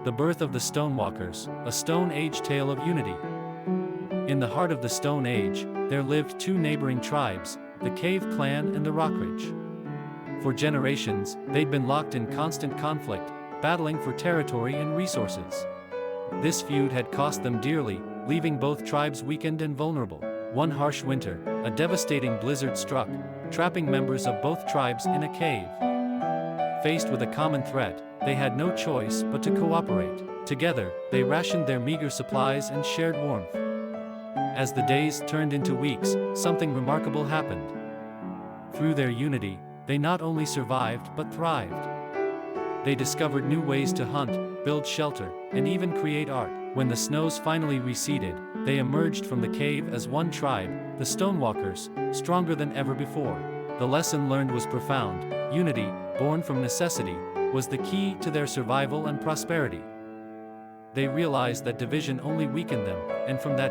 The birth of the Stonewalkers, a Stone Age tale of unity. In the heart of the Stone Age, there lived two neighboring tribes, the Caveclan and the Rockridge. For generations, they'd been locked in constant conflict, battling for territory and resources. This feud had cost them dearly, leaving both tribes weakened and vulnerable. One harsh winter, a devastating blizzard struck, trapping members of both tribes in a cave. Faced with a common threat, they had no choice but to cooperate. Together, they rationed their meager supplies and shared warmth. As the days turned into weeks, something remarkable happened. Through their unity, they not only survived but thrived. They discovered new ways to hunt, build shelter, and even create art. When the snows finally receded, they emerged from the cave as one tribe, the Stonewalkers, stronger than ever before. The lesson learned was profound. Unity, born from necessity, was the key to their survival and prosperity. They realized that division only weakened them, and from that